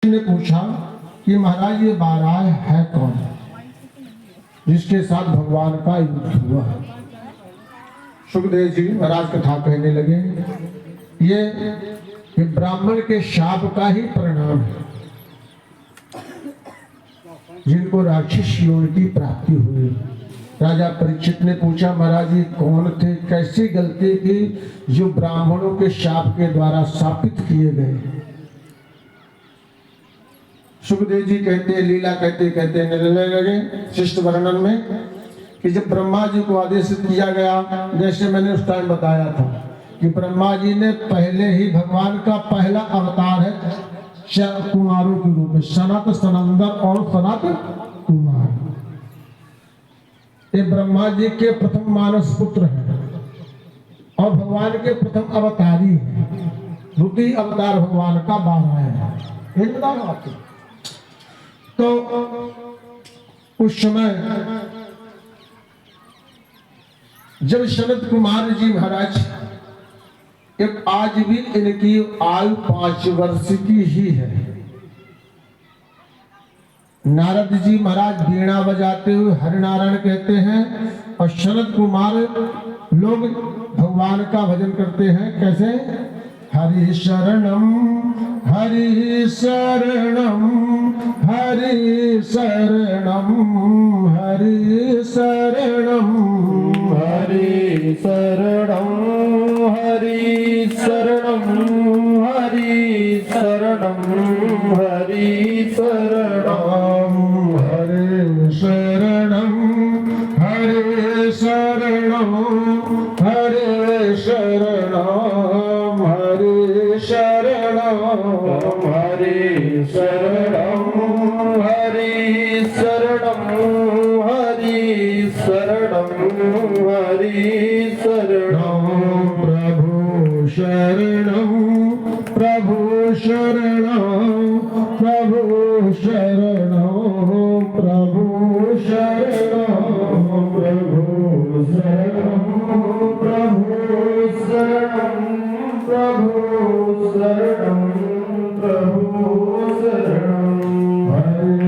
ने पूछा कि महाराज ये बाराय है कौन जिसके साथ भगवान का युद्ध हुआ है। सुखदेव जी महाराज कथा कहने लगे, ये ब्राह्मण के शाप का ही परिणाम है, जिनको राक्षस योनि की प्राप्ति हुई। राजा परीक्षित ने पूछा, महाराज ये कौन थे, कैसी गलती की जो ब्राह्मणों के शाप के द्वारा शापित किए गए। सुखदेव जी कहते लीला कहते कहते निर्णय लगे शिष्ट वर्णन में कि जब ब्रह्मा जी को आदेशित किया गया, जैसे मैंने उस टाइम बताया था कि ब्रह्मा जी ने पहले ही भगवान का पहला अवतार है कुमारों के रूप में, सनत सनंदन और सनत कुमार। ये ब्रह्मा जी के प्रथम मानस पुत्र हैं और भगवान के प्रथम अवतारी हैं। द्वितीय अवतार भगवान का 12 है। बताओ आपको तो उस समय जब सनत कुमार जी महाराज, एक आज भी इनकी आयु 5 वर्ष की ही है। नारद जी महाराज वीणा बजाते हुए हरिनारायण कहते हैं और सनत कुमार लोग भगवान का भजन करते हैं। कैसे? हरि शरणम हरि शरणम हरि शरणम हरि शरणम हरि शरणम हरि शरणम हरि शरणम हरि शरणम हरि शरणम हरि शरणम हरि शरणम हरि शरणम हरि शरणम हरि शरणम हरि शरणम हरि शरणम प्रभु शरणम प्रभु शरणम प्रभु शरणम प्रभु शरणम प्रभु शरणम प्रभु शरणम प्रभु शरणम प्रभु शरणम हरि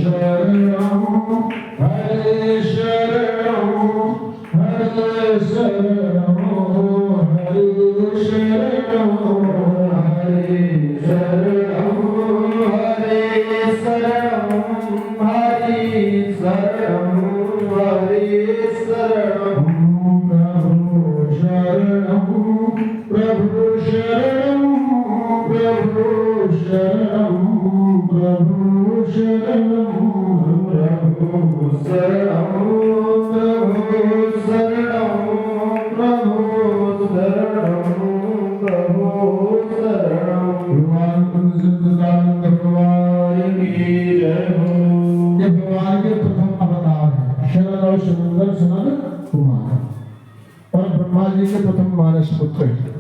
शरणम हरि शरणम हरि शरणम हरि शरणम हरि शरणम हरि शरणम हरि शरणम हरि शरणम प्रभु शरणम प्रभु शरणम प्रभु शरणम प्रभु शरणम प्रभु शरणम प्रभु शरणम प्रभु शरणम प्रभु शरणम भगवान सच्चिदानंद भगवान की जय हो। ये भगवान के प्रथम अवतार है, शरण और सुंदर सनत कुमार और ब्रह्मा जी के प्रथम मानस पुत्र है।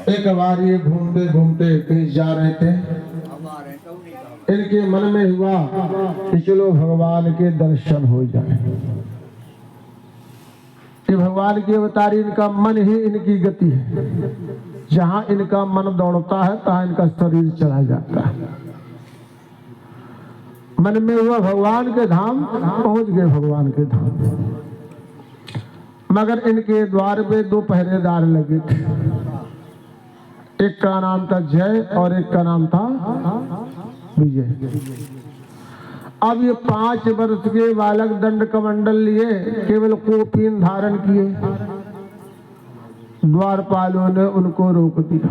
एक बार ये घूमते घूमते कहीं जा रहे थे, इनके मन में हुआ कि चलो भगवान के दर्शन हो जाए। ये भगवान की अवतारी, इनका मन ही इनकी गति है। जहां इनका मन दौड़ता है तहां इनका शरीर चला जाता है। मन में हुआ भगवान के धाम, पहुंच गए भगवान के धाम। मगर इनके द्वार पे 2 पहरेदार लगे थे, एक का नाम था जय और एक का नाम था विजय। अब ये 5 वर्ष के बालक दंड कमंडल लिए, केवल कोपीन धारण किए। द्वारपालों ने उनको रोक दिया,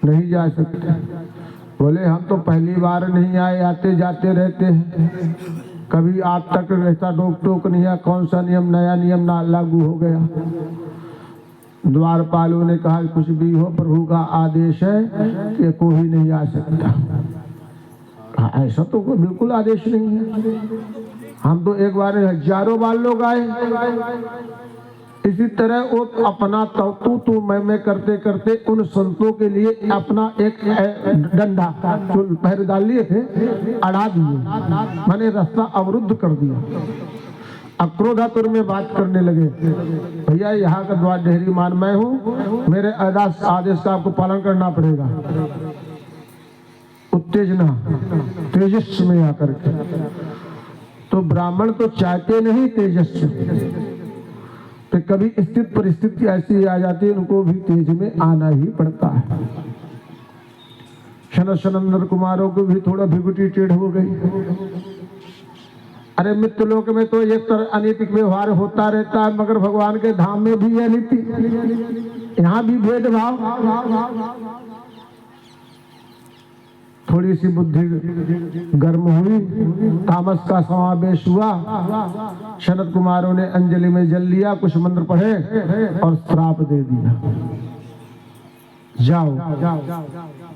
नहीं जा सकते। बोले हम तो पहली बार नहीं आए, आते जाते रहते हैं, कभी आज तक ऐसा रोक टोक नहीं है। कौन सा नियम, नया नियम ना लागू हो गया। द्वारपालों ने कहा कुछ भी हो, प्रभु का आदेश है कि कोई नहीं आ सकता। ऐसा तो कोई बिल्कुल आदेश नहीं है। हम तो एक बार हजारों बार लोग आए। इसी तरह वो अपना तू मैं करते करते उन संतों के लिए अपना एक डंडा पहरे डाल लिए थे, अड़ा दिए, मैंने रास्ता अवरुद्ध कर दिया। अक्रोधातुर में बात करने लगे, भैया यहाँ का द्वार डेहरी मान मैं हूँ, मेरे आदेश का आपको पालन करना पड़ेगा। उत्तेजना तेजस्व में आकर के, तो ब्राह्मण तो चाहते नहीं तेजस्व, तो कभी स्थित परिस्थिति ऐसी आ जाती है उनको भी तेज में आना ही पड़ता है। शनंदर कुमारों को भी थोड़ा भिगुटी टेढ़ हो गई। अरे मित्र लोक में तो एक तरह अनैतिक व्यवहार होता रहता है, मगर भगवान के धाम में भी यह नीति, यहाँ भी भेदभाव। थोड़ी सी बुद्धि गर्म हुई, तामस का समावेश हुआ। शरद कुमारों ने अंजलि में जल लिया, कुछ मंत्र पढ़े और श्राप दे दिया, जाओ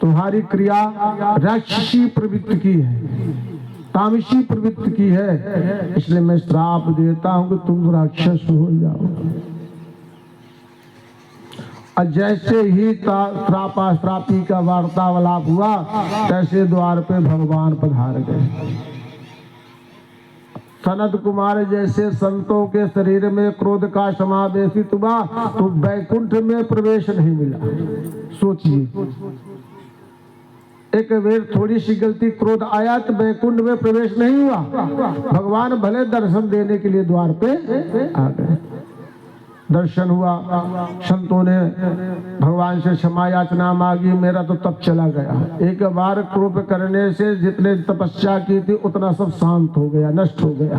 तुम्हारी क्रिया राक्षसी प्रवृत्ति की है, तामसी प्रवृत्ति की है, इसलिए मैं श्राप देता हूं कि तुम राक्षस हो जाओ। और जैसे ही श्रापी का वार्तालाप हुआ, तैसे द्वार पे भगवान पधार गए। सनत कुमार जैसे संतों के शरीर में क्रोध का समावेशित हुआ तो वैकुंठ में प्रवेश नहीं मिला। सोचिए, एक बेर थोड़ी सी गलती क्रोध आया तो वैकुंठ में प्रवेश नहीं हुआ। भगवान भले दर्शन देने के लिए द्वार पे आ गए। दर्शन हुआ, संतों ने भगवान से क्षमा याचना मांगी, मेरा तो तप चला गया। एक बार क्रोध करने से जितने तपस्या की थी उतना सब शांत हो गया, नष्ट हो गया।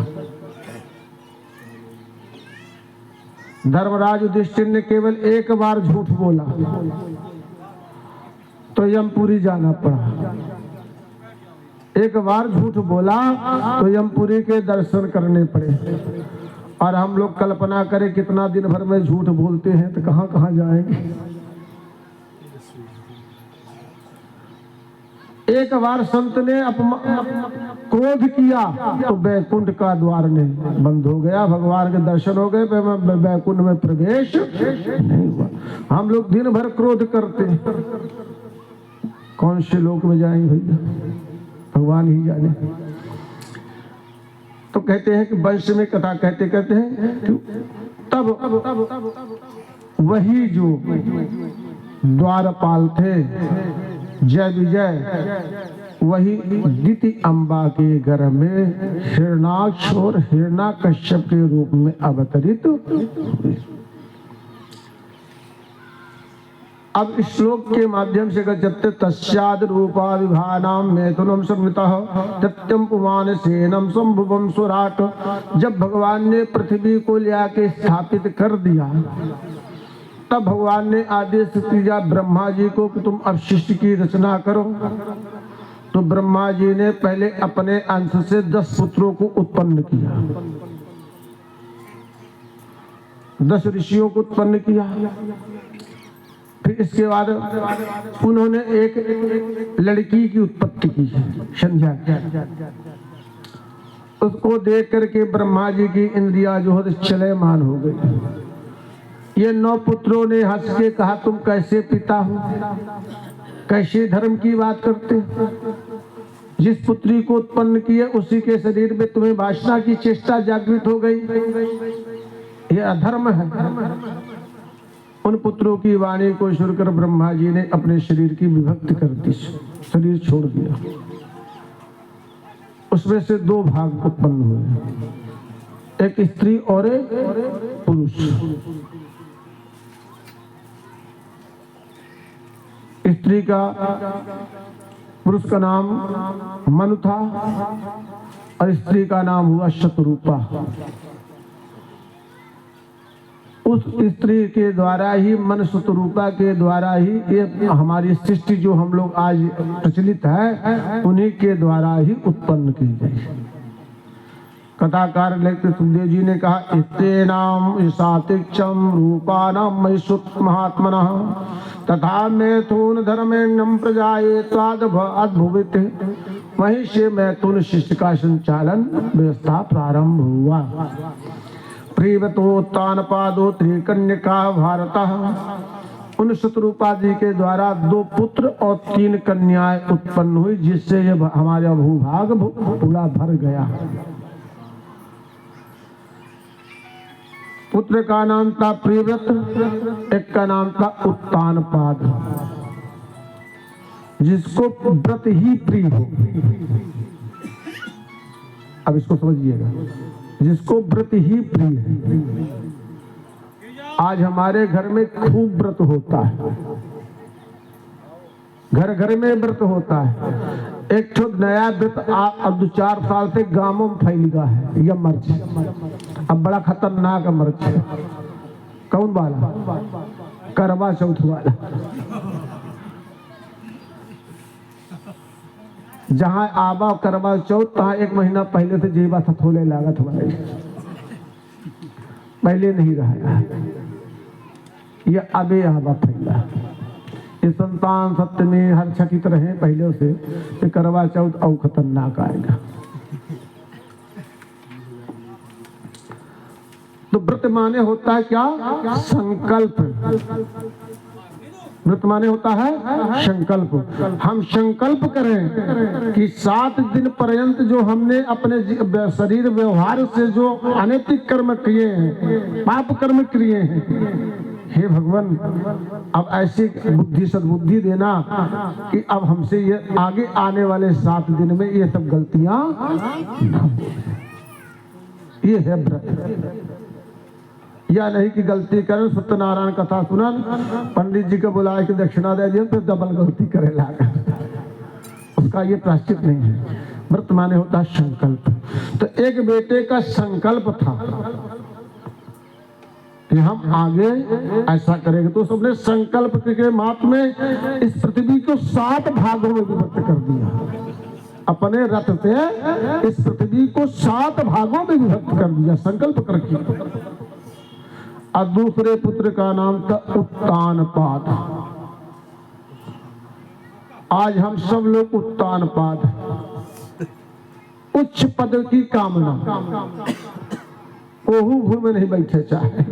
धर्मराज युधिष्ठिर ने केवल एक बार झूठ बोला तो यमपुरी जाना पड़ा। एक बार झूठ बोला तो यमपुरी के दर्शन करने पड़े। और हम लोग कल्पना करें कितना दिन भर में झूठ बोलते हैं तो कहां कहां जाएंगे। एक बार संत ने क्रोध किया तो वैकुंठ का द्वार नहीं बंद हो गया, भगवान के दर्शन हो गए, वैकुंठ में प्रवेश नहीं हुआ। हम लोग दिन भर क्रोध करते हैं, कौन से लोक में जाएंगे भैया, भगवान ही जाने। तो कहते हैं कि वंश में कथा कहते कहते हैं तब वही जो द्वारपाल थे जय विजय, वही दिति अम्बा के घर में हिरणाक्ष और हिरणाकश्यप के रूप में अवतरित हुए। अब इस श्लोक के माध्यम से गच्छते तस्याद रूपा विभानाम मैथुनम संवितः तत्यम पुमान सेनम संभुवम सुराट। जब भगवान ने पृथ्वी को लिया के स्थापित कर दिया, तब भगवान ने आदेश किया ब्रह्मा जी को कि तुम अब सृष्टि की रचना करो। तो ब्रह्मा जी ने पहले अपने अंश से 10 पुत्रों को उत्पन्न किया, 10 ऋषियों को उत्पन्न किया। फिर इसके बाद उन्होंने एक लड़की की उत्पत्ति की, संध्या। उसको देख करके ब्रह्मा जी की इंद्रियां जो है चलयमान हो गई। ये 9 पुत्रों ने हंस के कहा, तुम कैसे पिता हो, कैसे धर्म की बात करते हो। जिस पुत्री को उत्पन्न किए उसी के शरीर में तुम्हें वासना की चेष्टा जागृत हो गई, ये अधर्म है। उन पुत्रों की वाणी को सुनकर ब्रह्मा जी ने अपने शरीर की विभक्ति कर दी, शरीर छोड़ दिया। उसमें से 2 भाग उत्पन्न हुए, एक स्त्री और एक पुरुष। स्त्री का, पुरुष का नाम मनु था और स्त्री का नाम हुआ शतरूपा। उस स्त्री के द्वारा ही, मन शतरूपा के द्वारा ही ये हमारी सृष्टि जो हम लोग आज प्रचलित है, उन्हीं के द्वारा ही उत्पन्न की गई। कथाकार लेखक सुखदेव जी ने कहा, इत्तेनाम सातिक्षम रूपानाम मैसुत महात्मनः तथा मैथुन धर्मेण्यम प्रजाये त्वादभुवित। वहीं से मैथुन शिष्ट का संचालन व्यवस्था प्रारंभ हुआ। प्रीवतोत्तान पादो त्रिकन्यका भारत। उन शतरूपा जी के द्वारा 2 पुत्र और 3 कन्याएं उत्पन्न हुई, जिससे ये हमारा भूभाग पूरा भर गया। पुत्र का नाम था प्रियव्रत, एक का नाम था उत्तानपाद। जिसको व्रत ही प्रिय हो, अब इसको समझिएगा, जिसको व्रत ही प्रिय है। आज हमारे घर में खूब व्रत होता है, घर घर में व्रत होता है। एक तो नया व्रत अब 2-4 साल से गांवों में फैल गया है, यह मर्च। अब बड़ा खतरनाक मर्च है। कौन वाला? करवा चौथ वाला। जहां आबा करवा चौथ, तहां 1 महीना पहले से जीवा था थोड़े लागत वाले, पहले नहीं रहा। ये अबे आबा फैला। ये संतान सप्तमी हर छठी रहे पहले से, ये करवा चौथ और खतरनाक आएगा। तो व्रत माने होता है क्या? संकल्प। व्रत माने होता है संकल्प। हम संकल्प करें कि 7 दिन पर्यंत जो हमने अपने शरीर व्यवहार से जो अनैतिक कर्म किए हैं, पाप कर्म किए हैं, हे भगवान अब ऐसी बुद्धि सद्बुद्धि देना कि अब हमसे ये आगे आने वाले 7 दिन में ये सब गलतियां ना हो। ये है व्रत। या नहीं कि गलती करें, सत्यनारायण कथा सुनन, पंडित जी को बुलाए कि दक्षिणा दे दिए, फिर डबल गलती करे लागा। उसका ये प्रायश्चित नहीं है। व्रत माने होता है संकल्प। तो एक बेटे का संकल्प था कि हम आगे ऐसा करेंगे। तो सबने संकल्प के मात में इस पृथ्वी को 7 भागों में विभक्त कर दिया। अपने रथ से इस पृथ्वी को 7 भागों में विभक्त कर दिया, संकल्प करके। और दूसरे पुत्र का नाम था उत्तानपाद। आज हम सब लोग उत्तानपाद, उच्च पद की कामना, कोहू भू में नहीं बैठे चाहे,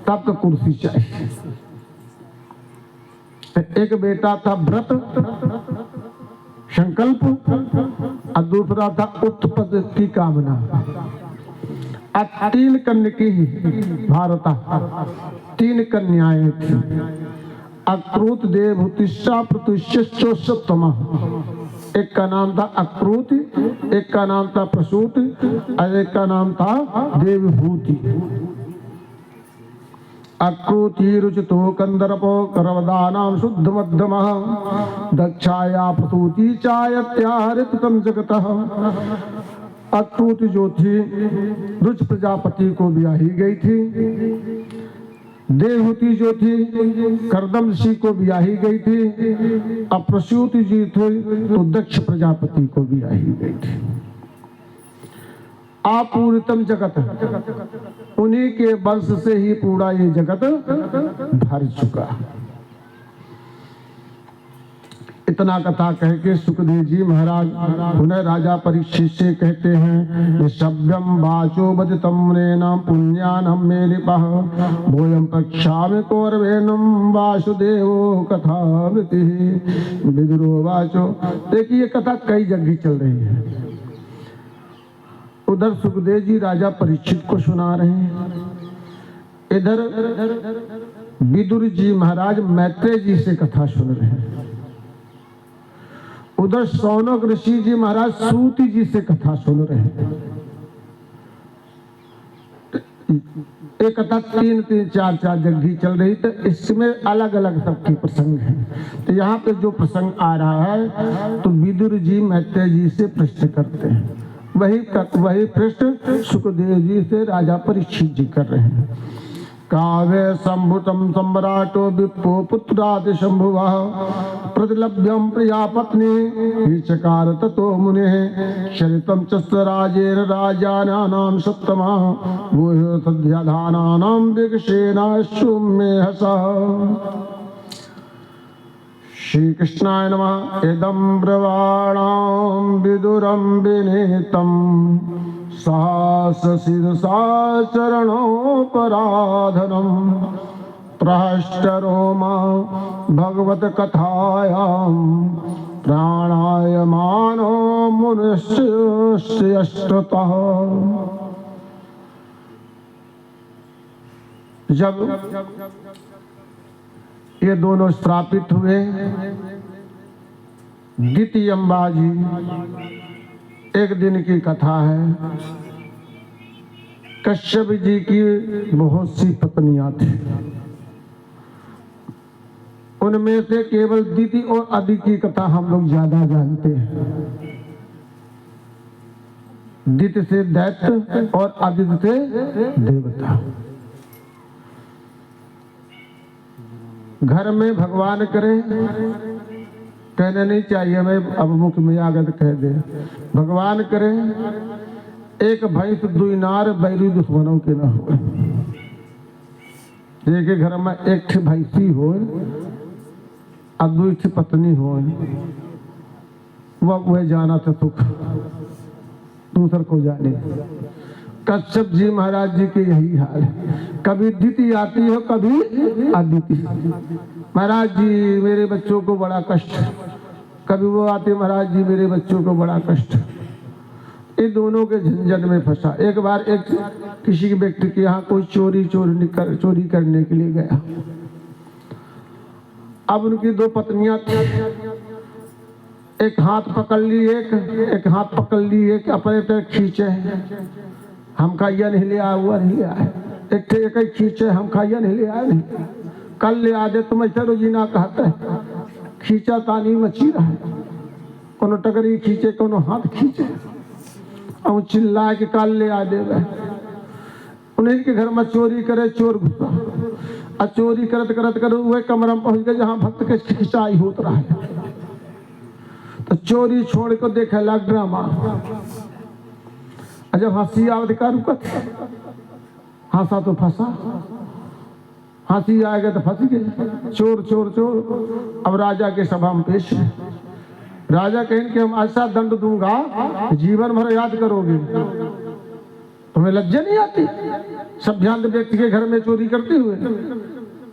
तब तो कुर्सी चाहिए। एक बेटा था व्रत संकल्प, और दूसरा था उच्च पद की कामना। 3 कन्या भारता, 3 कन्याएं थी। अक्रूत देवहूतिश्चा प्रतुष्योत्तम। एक का नाम था अक्रूत, एक का नाम था प्रसूत, और एक का नाम था देवभूति। अक्रूति रुचितो कंदर्पो करवदानां शुद्ध मध्यमः, दक्षाया प्रसूति चायत्यारितम जगतः। अक्रूति जो थी रुच प्रजापति को ब्याही गई थी। देवहूति जो थी करदम ऋषि को ब्याही गई थी। अप्रसूति जी थी तो दक्ष प्रजापति को ब्याही गई थी। अपूर्णतम जगत, उन्हीं के वंश से ही पूरा ये जगत भर चुका। इतना कथा कह के सुखदेव जी महाराज उन्हें राजा परीक्षित से कहते हैं, सभ्यम वाचो बदितम रेनम पुण्यानम मे निपः, भोयम प्रक्षामि कौरवेनम वासुदेवो कथामृति विदुरो वाचो। देखिए ये कथा कई जगह चल रही है। उधर सुखदेव जी राजा परीक्षित को सुना रहे हैं, इधर विदुर जी महाराज मैत्रेय जी से कथा सुन रहे हैं। उधर शौनक ऋषि जी महाराज सूति जी से कथा सुन रहे हैं। एक कथा 3-4 जगह चल रही, तो इसमें अलग अलग सबके प्रसंग हैं। तो यहाँ पे जो प्रसंग आ रहा है तो विदुर जी मैत्रेय जी से प्रश्न करते हैं, वही प्रश्न सुखदेव जी से राजा परीक्षित जी कर रहे हैं। काव्य संभुतम सम्राटो विप्रो पुत्रादि शंभुवः, प्रतिलभ्यम प्रिया पत्नी चकार ततो मुने, शरितम च राजेन राजानानां सत्तमा, भूयो सध्याधानानां विगशेनाश्रुमेहसः। श्री कृष्णाय नमः। इदं ब्रवाणां विदुरं विनीतं, सहस्रशिरसा चरणोपराधनं, प्रहष्टरोमा भगवत कथायां, प्राणायमानो मुनिश्रेष्ठतः। जब ये दोनों श्रापित हुए, दिति अंबाजी, एक दिन की कथा है। कश्यप जी की बहुत सी पत्नियां थी, उनमें से केवल दिति और अदिति की कथा हम लोग ज्यादा जानते हैं। दिति से दैत्य और अदिति से देवता। घर में भगवान करे, कहना नहीं चाहिए, मैं अब मुख में आगत कह दे, भगवान करे एक भैंस दुई नार बैरी दुश्मनों के न हो। एक घर में एक ठे भैंसी हो और दुई ठे पत्नी हो, वह जाना था सुख, दूसर को जाने। कश्यप जी महाराज जी के यही हाल है, कभी दिति आती है कभी अदिति। महाराज जी मेरे बच्चों को बड़ा कष्ट, कभी वो आते महाराज जी मेरे बच्चों को बड़ा कष्ट। ये दोनों के झंझट में फंसा। एक बार एक किसी व्यक्ति के यहाँ कोई चोरी करने के लिए गया। अब उनकी दो पत्नियां थी, एक हाथ पकड़ ली, एक हाथ पकड़ ली, एक अपने पे खींचे, हम खाइया नहीं ले आया, हुआ नहीं ले आया, एक खींचे, हम खाइया नहीं ले आया, नहीं कल ले आ दे, तुम ऐसा रोजीना कहते है। खींचा तानी मची रहा है, कोनो टकरी खींचे, कोनो हाथ खींचे, और चिल्ला के कल ले आ दे। उन्हीं के घर में चोरी करे, चोर घुसा और चोरी करत करत कर वह कमरा में पहुंच गए जहां भक्त के खिंचाई होत रहा है। तो चोरी छोड़ को देखे लग ड्रामा। जब हंसी आवत का रुकत, हंसा तो फंसा, हंसी आएगा तो फंस गए। चोर चोर चोर। अब राजा के सभा में पेश है। राजा कहें कि हम ऐसा दंड दूंगा जीवन भर याद करोगे। तुम्हें लज्जा नहीं आती? सभ्यांत व्यक्ति के घर में चोरी करते हुए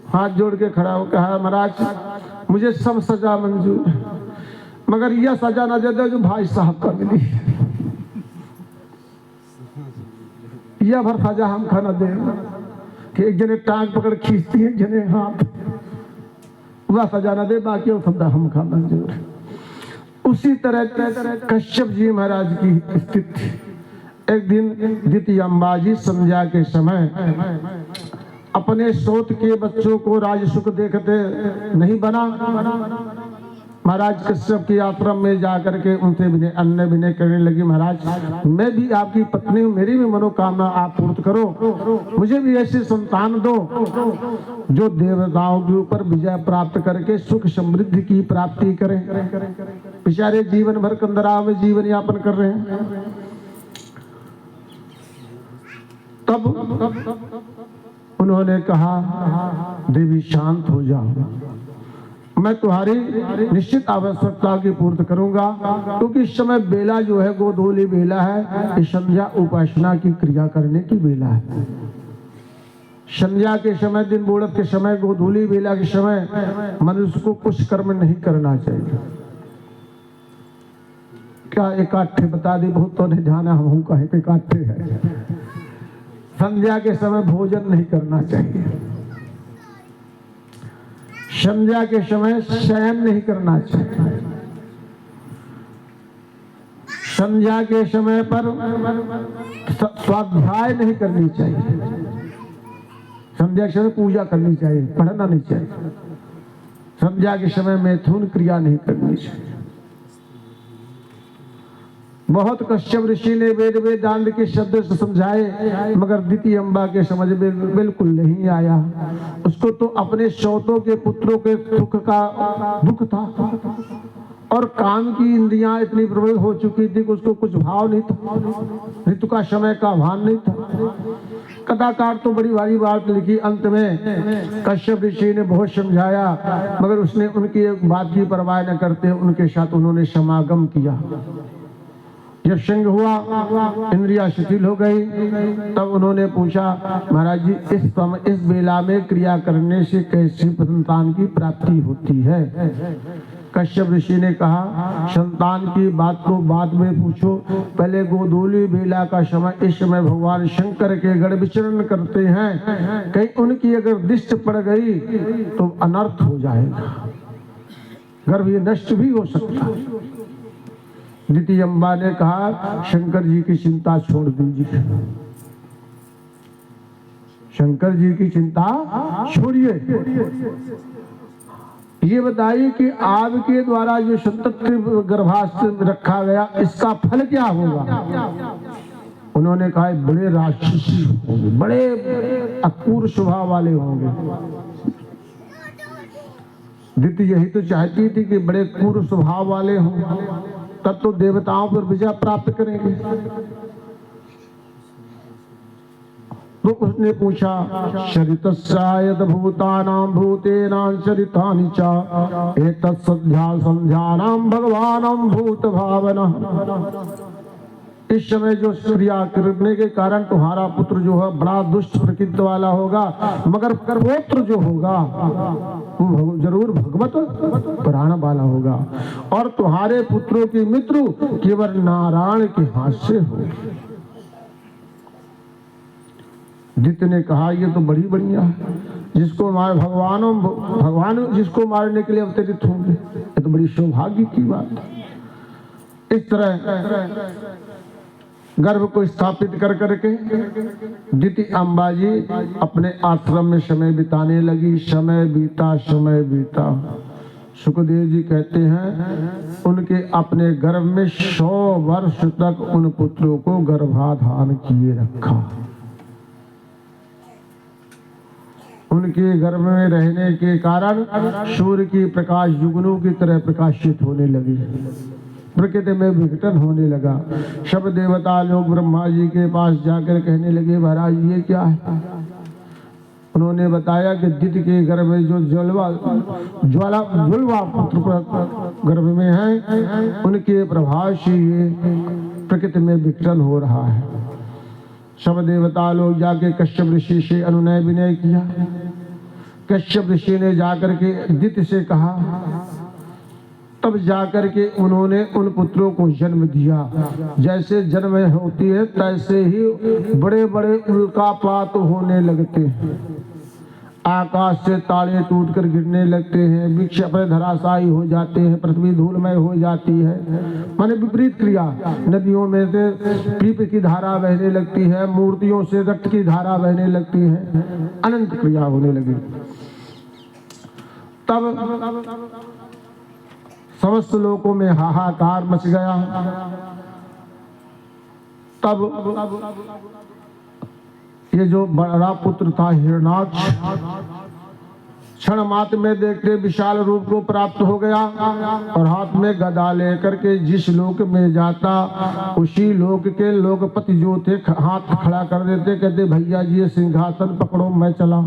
हाथ जोड़ के खड़ा हो कहा, महाराज मुझे सब सजा मंजूर है, मगर यह सजा ना दे दो जो भाई साहब का मिली। यह भर सजा हम खाना दे कि एक जने टांग पकड़ खींचती है, जने हाथ, वह सजा ना दे, बाकी वो सजा हम खाना मंजूर है। उसी तरह कश्यप जी महाराज की स्थिति। एक दिन दिति अंबाजी संध्या के समय अपने सोत के बच्चों को राजसुख देखते नहीं बना, महाराज कश्यप की आश्रम में जाकर के उनसे विनय करने लगी, महाराज मैं भी आपकी पत्नी हूँ, मेरी भी मनोकामना आप पूर्ण करो, मुझे भी ऐसी संतान दो जो देवताओं के ऊपर विजय प्राप्त करके सुख समृद्धि की प्राप्ति करें। बेचारे जीवन भर कंदराव में जीवन यापन कर रहे हैं। तब उन्होंने कहा, देवी शांत हो जाओ, मैं तुम्हारी निश्चित आवश्यकता की पूर्ति करूंगा, क्योंकि इस समय बेला जो है गोधूली बेला है, इस संध्या उपासना की क्रिया करने की बेला है। संध्या के समय, दिन बूढ़त के समय, गोधूली बेला के समय मनुष्य को कुछ कर्म नहीं करना चाहिए। क्या इकट्ठे बता दी, बहुत तो नहीं जाना, हम कहे इकट्ठे है। संध्या के समय भोजन नहीं करना चाहिए, संध्या के समय शयन नहीं करना चाहिए, संध्या के समय पर स्वाध्याय नहीं करनी चाहिए, संध्या के समय पूजा करनी चाहिए, पढ़ना नहीं चाहिए, संध्या के समय मैथुन क्रिया नहीं करनी चाहिए। बहुत कश्यप ऋषि ने वेद वेदांत के शब्द से समझाए, मगर दिति अम्बा के समझ में बिल्कुल नहीं आया। उसको तो अपने सौतों के पुत्रों के सुख का दुख था, और काम की इंद्रियां इतनी प्रबल हो चुकी थी कि उसको कुछ भाव नहीं था, ऋतु का समय का भान नहीं था। कथाकार तो बड़ी भारी बात लिखी, अंत में कश्यप ऋषि ने बहुत समझाया, मगर उसने उनकी एक बात की परवाह न करते उनके साथ उन्होंने समागम किया। जब संग हुआ, इंद्रिया शिथिल हो गई, तब उन्होंने पूछा, महाराज जी इस बेला में क्रिया करने से कैसी संतान की प्राप्ति होती है? कश्यप ऋषि ने कहा, संतान की बात को बाद में पूछो, पहले गोधूली बेला का समय, इस समय भगवान शंकर के गण विचरण करते हैं, कहीं उनकी अगर दृष्टि पड़ गई तो अनर्थ हो जाएगा, गर्भ ये नष्ट भी हो सकता है। द्वितीय अम्बा ने कहा, शंकर जी की चिंता छोड़ दीजिए, शंकर जी की चिंता छोड़िए। ये बताइए कि आपके द्वारा जो संतति गर्भाश्य रखा गया, इसका फल क्या होगा? उन्होंने कहा, बड़े राक्षसी होंगे, बड़े अक्रूर स्वभाव वाले होंगे। द्वितीय यही तो चाहती थी कि बड़े क्रूर स्वभाव वाले हों, तब तो देवताओं पर विजय प्राप्त करेंगे। तो उसने पूछा, शरितस्यायत भूतानां भूतेनां शरितानि च एतत् सद्या संध्यानां भगवानं भूत भावनः। इस समय जो क्रिया करने के कारण तुम्हारा पुत्र जो है बड़ा दुष्ट प्रकृति वाला होगा, मगर गर्भोत्र जो होगा वो जरूर भगवत प्राण वाला होगा, और तुम्हारे पुत्रों की मृत्यु केवल नारायण के हाथ से होगी। दित्य ने कहा, ये तो बड़ी बढ़िया है, जिसको मार भगवान जिसको मारने के लिए अवतरित होंगे, ये तो बड़ी सौभाग्य की बात है। इस तरह गर्भ को स्थापित कर करके द्वितीय अम्बा जी अपने आश्रम में समय बिताने लगी। समय बीता। सुखदेव जी कहते हैं, उनके अपने गर्भ में 100 वर्ष तक उन पुत्रों को गर्भाधान किए रखा। उनके गर्भ में रहने के कारण सूर्य की प्रकाश जुगनू की तरह प्रकाशित होने लगी, प्रकृति में विघटन होने लगा। सब देवता लोग ब्रह्मा जी के पास जाकर कहने लगे, महाराज ये क्या है? उन्होंने बताया कि दित्य के गर्भ में जो ज्वाला पुत्र गर्भ में है, उनके प्रभाव से ये प्रकृति में विघटन हो रहा है। सब देवता लोग जाके कश्यप ऋषि से अनुनय विनय किया। कश्यप ऋषि ने जाकर के दित्य से कहा, तब जाकर के उन्होंने उन पुत्रों को जन्म दिया। जैसे जन्म होती है तैसे ही बड़े बड़े उल्कापात होने लगते हैं, आकाश से तारे टूटकर गिरने लगते हैं, वृक्ष अपने धराशायी हो जाते हैं, पृथ्वी धूलमय हो जाती है। माने विपरीत क्रिया, नदियों में से पीप की धारा बहने लगती है, मूर्तियों से रक्त की धारा बहने लगती है, अनंत क्रिया होने लगी। तब समस्त लोकों में हाहाकार मच गया। तब ये जो बड़ा पुत्र था हिरणाक्ष, क्षण मात्र में देखते विशाल रूप को प्राप्त हो गया, और हाथ में गदा लेकर के जिस लोक में जाता उसी लोक के लोकपति जो थे हाथ खड़ा कर देते, कहते भैया जी ये सिंहासन पकड़ो, मैं चला।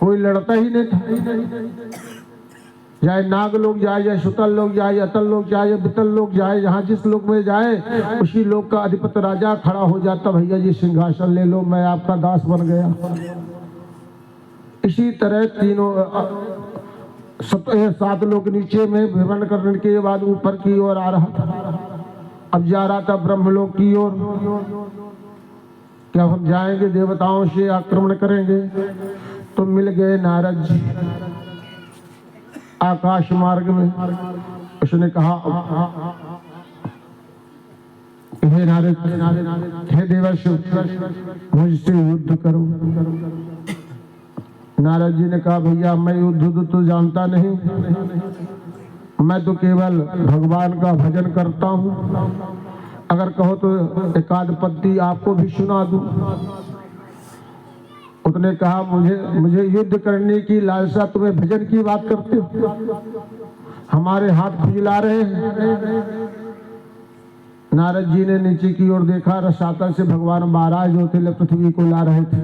कोई लड़ता ही नहीं था, चाहे नाग लोग जाए, या सुतल लोग जाए, अतल लोग जाए, या बितल लोग जाए, जहाँ जिस लोग में जाए उसी लोग का अधिपति राजा खड़ा हो जाता, भैया जी सिंहासन ले लो, मैं आपका दास बन गया। इसी तरह तीनों 7 लोग नीचे में भ्रमण करने के बाद ऊपर की ओर आ रहा था। अब जा रहा था ब्रह्मलोक की ओर। क्या हम जाएंगे देवताओं से आक्रमण करेंगे? तो मिल गए नारद जी आकाश मार्ग में। उसने कहा, हे नारद, हे देवर्षि, मुझसे युद्ध करो। नारद जी ने कहा, भैया मैं युद्ध तो जानता नहीं, मैं तो केवल भगवान का भजन करता हूँ। अगर कहो तो एकाध पद्य आपको भी सुना दूं। उसने कहा, मुझे युद्ध करने की लालसा, तुम्हें भजन की बात करते हो? हमारे हाथ खुजला रहे हैं। नारद जी ने नीचे की ओर देखा, रसातल से भगवान महाराज जो थे पृथ्वी को ला रहे थे।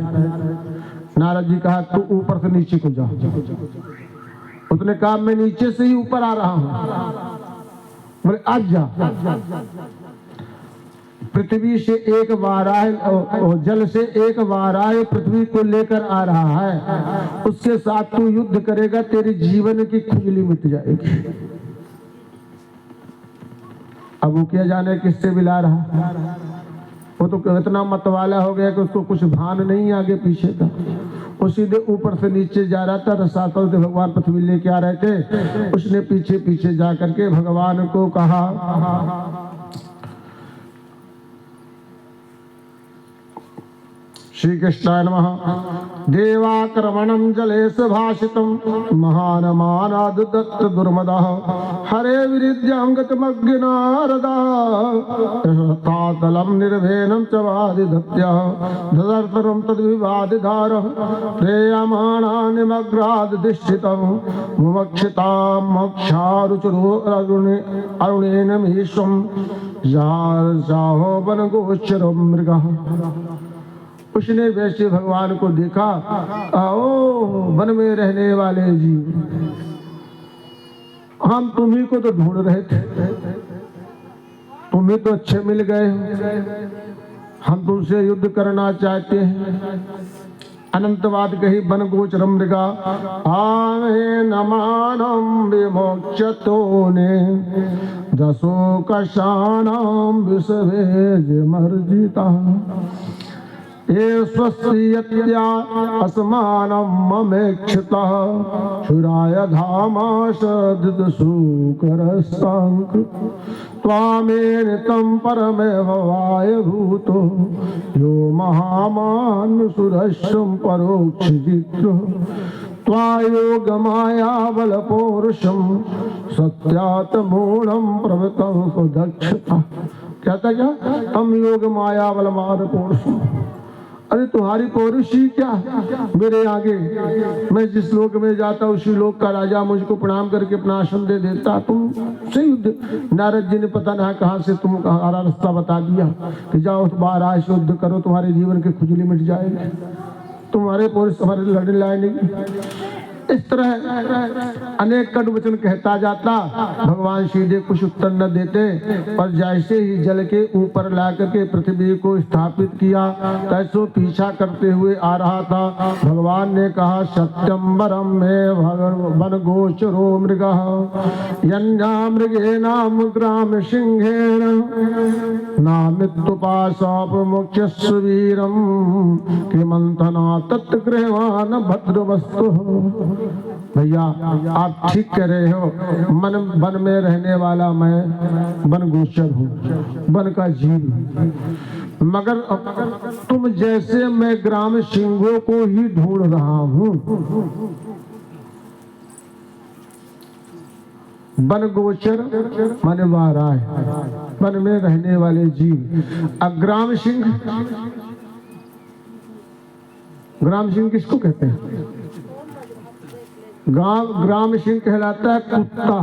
नारद जी कहा, तू ऊपर से नीचे को जा। उसने कहा, मैं नीचे से ही ऊपर आ रहा हूं। बोले आज जा। पृथ्वी से एक वाराह और जल से एक वाराह पृथ्वी को लेकर आ रहा है, उसके साथ तू युद्ध करेगा, तेरे जीवन की खुजली मिट जाएगी। अब वो क्या जाने किससे मिला रहा, वो तो इतना मतवाला हो गया कि उसको कुछ भान नहीं आगे पीछे का। वो सीधे ऊपर से नीचे जा रहा था, रसातल से भगवान पृथ्वी लेके आ रहे थे। उसने पीछे पीछे जा करके भगवान को कहा, श्री कृष्णाय नमः। देवाक्रमणं जलेश भाषितं महान मानाद दत्त दुर्मदः हरे विरिद्यांगतमग्नारदः तातलं निर्भेनं च वादिदत्यः ददर्तरं तद्विवादिधारः प्रेयमाणा निमग्रादधिष्ठितं मुमक्षितां मोक्षारुचिरो अरुणेन मीश्वं जाहो वनगोचरो मृगः। उसने वैसे भगवान को देखा, आओ वन में रहने वाले जीव, हम तुम्ही को तो ढूंढ रहे थे, तुम्हें तो अच्छे मिल गए, हम तुमसे युद्ध करना चाहते हैं। अनंतवाद कही वन गोचरम मृगा आमे नमानम विमोक्षतो ने दसो कशानाम विषभेज मर्जिता ये स्वस्यत्या अस्मानं ममेक्षितः शुराय धामाश दिदसूकरस्तांक त्वामेन तं परमेव वायभूतो यो महामान् सुरश्रम परोक्षितो त्वायोगमाया बलपौरुषं सत्यात मूढ़ं प्रवृतं दक्षता। कहता क्या, हम योग माया बल मार पौरुषम। अरे तुम्हारी पौरुषी क्या मेरे आगे, मैं जिस लोक में जाता उसी लोक का राजा मुझको प्रणाम करके अपना आसन दे देता। तुम से युद्ध, नारद जी ने पता ना कहां से तुम्हारा रास्ता बता दिया कि जाओ बाहर से युद्ध करो, तुम्हारे जीवन की खुजली मिट जाएगी, तुम्हारे पौरुष तुम्हारे लड़ने लाए नहीं। इस तरह अनेक कटु वचन कहता जाता, भगवान सीधे कुछ उत्तर न देते, और जैसे ही जल के ऊपर ला करके पृथ्वी को स्थापित किया, तैसो पीछा करते हुए आ रहा था। भगवान ने कहा, सत्यम वरम में वन गोचरो मृगः यन्या मृगे नाम ग्राम सिंहेन नामित्युपासापमुख्यस्य वीरम किमंथना तत्गृहवान भद्रवस्तु। भैया आप ठीक कह रहे हो, वन में रहने वाला मैं वन गोचर हूँ, वन का जीव, मगर तुम जैसे मैं ग्राम सिंहों को ही ढूंढ रहा हूँ। वन गोचर माने वाराह, वन में रहने वाले जीव। अग्राम सिंह, ग्राम सिंह किसको कहते हैं? ग्राम सिंह कहलाता है कुत्ता,